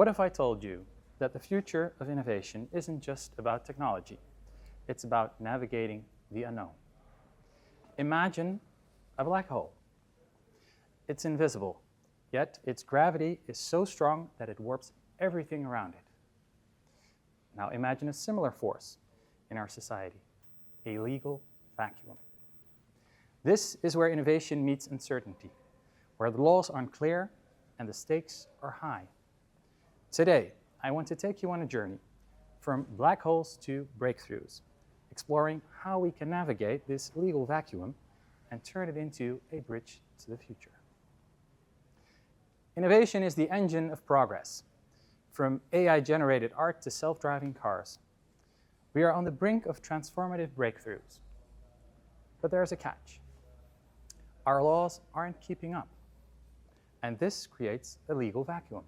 What if I told you that the future of innovation isn't just about technology? It's about navigating the unknown. Imagine a black hole. It's invisible, yet its gravity is so strong that it warps everything around it. Now imagine a similar force in our society, a legal vacuum. This is where innovation meets uncertainty, where the laws aren't clear and the stakes are high. Today, I want to take you on a journey from black holes to breakthroughs, exploring how we can navigate this legal vacuum and turn it into a bridge to the future. Innovation is the engine of progress, from AI-generated art to self-driving cars. We are on the brink of transformative breakthroughs. But there's a catch. Our laws aren't keeping up. And this creates a legal vacuum,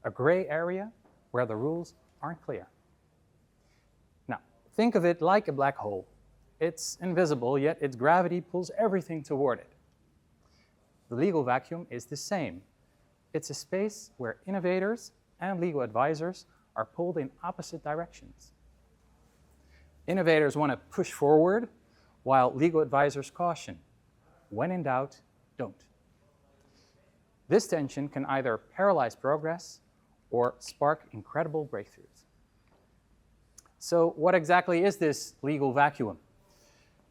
a gray area where the rules aren't clear. Now, think of it like a black hole. It's invisible, yet its gravity pulls everything toward it. The legal vacuum is the same. It's a space where innovators and legal advisors are pulled in opposite directions. Innovators want to push forward, while legal advisors caution. When in doubt, don't. This tension can either paralyze progress or spark incredible breakthroughs. So what exactly is this legal vacuum?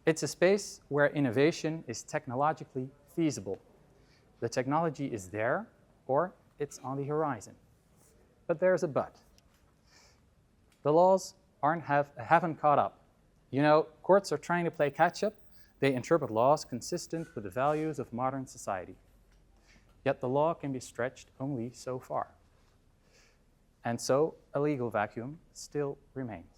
It's a space where innovation is technologically feasible. The technology is there, or it's on the horizon. But there's a but. The laws haven't caught up. You know, courts are trying to play catch-up. They interpret laws consistent with the values of modern society. Yet the law can be stretched only so far. And so a legal vacuum still remains.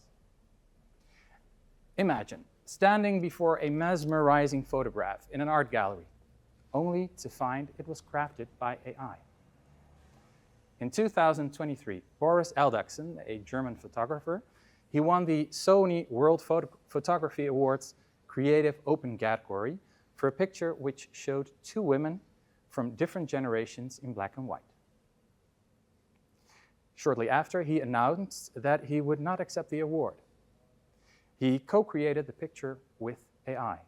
Imagine standing before a mesmerizing photograph in an art gallery, only to find it was crafted by AI. In 2023, Boris Alden, a German photographer, he won the Sony World Photography Awards Creative Open category for a picture which showed two women from different generations in black and white. Shortly after, he announced that he would not accept the award. He co-created the picture with AI.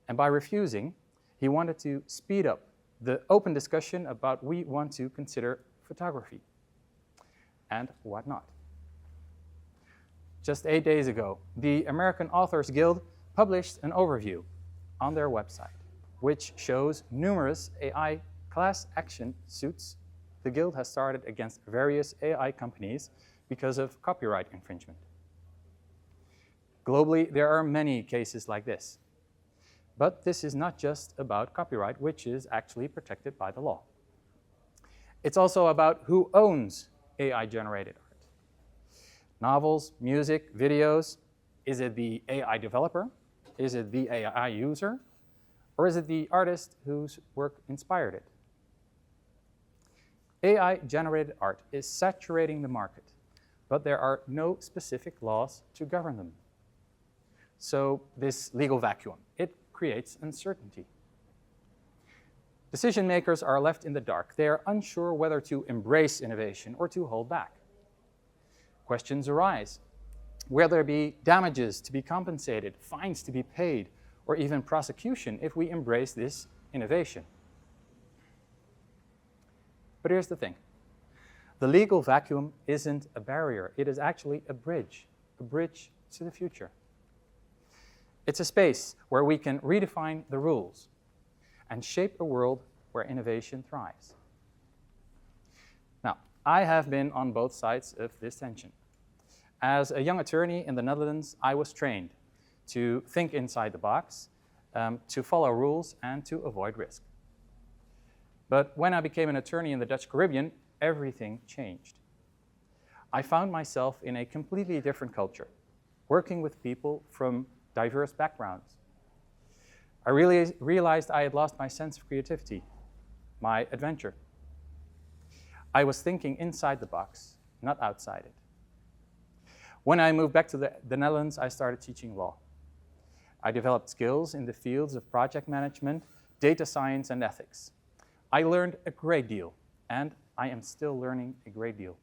And by refusing, he wanted to speed up the open discussion about we want to consider photography and whatnot. Just 8 days ago, the American Authors Guild published an overview on their website, which shows numerous AI class action suits the Guild has started against various AI companies because of copyright infringement. Globally, there are many cases like this. But this is not just about copyright, which is actually protected by the law. It's also about who owns AI-generated art. Novels, music, videos. Is it the AI developer? Is it the AI user? Or is it the artist whose work inspired it? AI-generated art is saturating the market, but there are no specific laws to govern them. So this legal vacuum, it creates uncertainty. Decision makers are left in the dark. They are unsure whether to embrace innovation or to hold back. Questions arise. Will there be damages to be compensated, fines to be paid, or even prosecution if we embrace this innovation? But here's the thing. The legal vacuum isn't a barrier. It is actually a bridge to the future. It's a space where we can redefine the rules and shape a world where innovation thrives. Now, I have been on both sides of this tension. As a young attorney in the Netherlands, I was trained to think inside the box, to follow rules, and to avoid risk. But when I became an attorney in the Dutch Caribbean, everything changed. I found myself in a completely different culture, working with people from diverse backgrounds. I really realized I had lost my sense of creativity, my adventure. I was thinking inside the box, not outside it. When I moved back to the Netherlands, I started teaching law. I developed skills in the fields of project management, data science, and ethics. I learned a great deal, and I am still learning a great deal.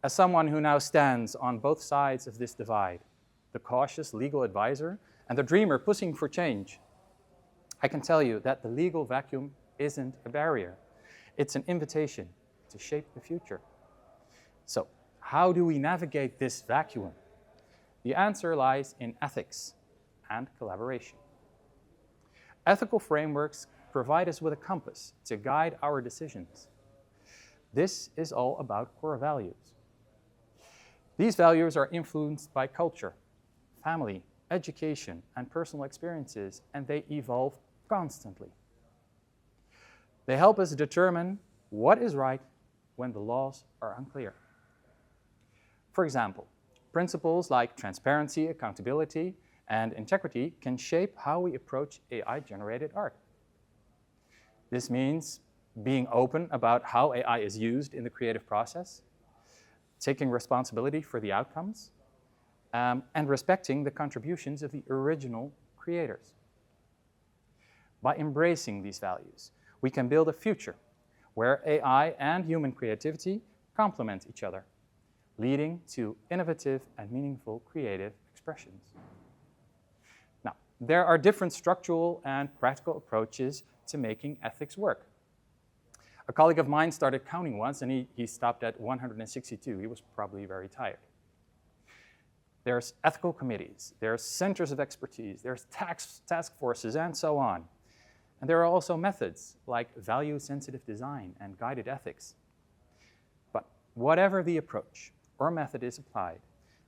As someone who now stands on both sides of this divide, the cautious legal advisor and the dreamer pushing for change, I can tell you that the legal vacuum isn't a barrier. It's an invitation to shape the future. So, how do we navigate this vacuum? The answer lies in ethics and collaboration. Ethical frameworks provide us with a compass to guide our decisions. This is all about core values. These values are influenced by culture, family, education, and personal experiences, and they evolve constantly. They help us determine what is right when the laws are unclear. For example, principles like transparency, accountability, and integrity can shape how we approach AI-generated art. This means being open about how AI is used in the creative process, taking responsibility for the outcomes, and respecting the contributions of the original creators. By embracing these values, we can build a future where AI and human creativity complement each other, leading to innovative and meaningful creative expressions. Now, there are different structural and practical approaches to making ethics work. A colleague of mine started counting once, and he stopped at 162. He was probably very tired. There's ethical committees, there's centers of expertise, there's task forces, and so on. And there are also methods like value-sensitive design and guided ethics. But whatever the approach or method is applied,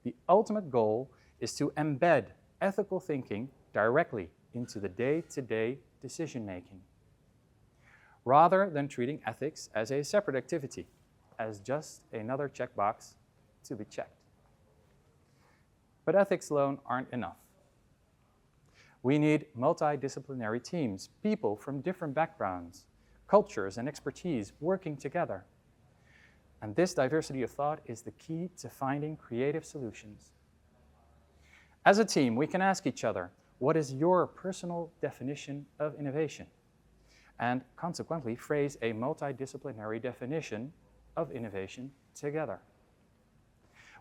the ultimate goal is to embed ethical thinking directly into the day-to-day decision-making, rather than treating ethics as a separate activity, as just another checkbox to be checked. But ethics alone aren't enough. We need multidisciplinary teams, people from different backgrounds, cultures, and expertise working together. And this diversity of thought is the key to finding creative solutions. As a team, we can ask each other, what is your personal definition of innovation? And consequently phrase a multidisciplinary definition of innovation together.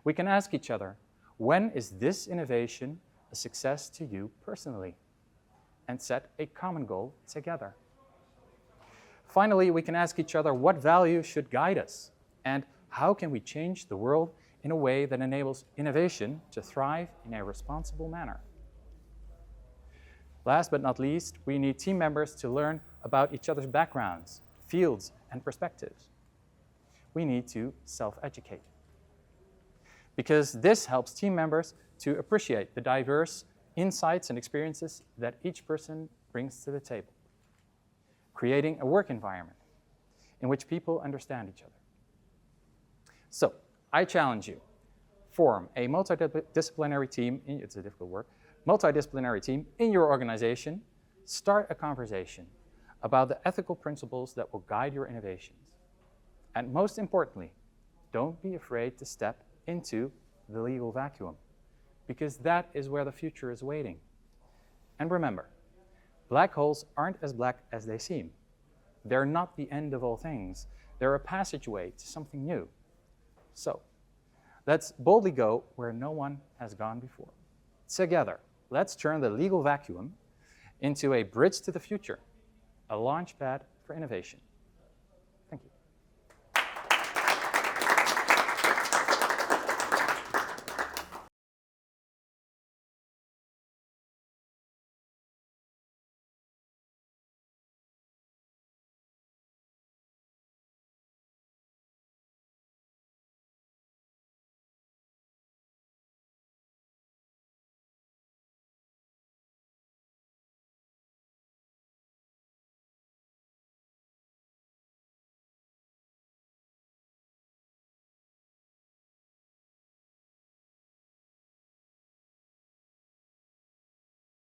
We can ask each other, when is this innovation a success to you personally? And set a common goal together. Finally, we can ask each other what values should guide us, and how can we change the world in a way that enables innovation to thrive in a responsible manner. Last but not least, we need team members to learn about each other's backgrounds, fields, and perspectives. We need to self-educate, because this helps team members to appreciate the diverse insights and experiences that each person brings to the table, creating a work environment in which people understand each other. So, I challenge you, form a multidisciplinary team, it's a difficult word, multidisciplinary team in your organization, start a conversation about the ethical principles that will guide your innovations. And most importantly, don't be afraid to step into the legal vacuum, because that is where the future is waiting. And remember, black holes aren't as black as they seem. They're not the end of all things. They're a passageway to something new. So, let's boldly go where no one has gone before. Together, let's turn the legal vacuum into a bridge to the future, a launch pad for innovation.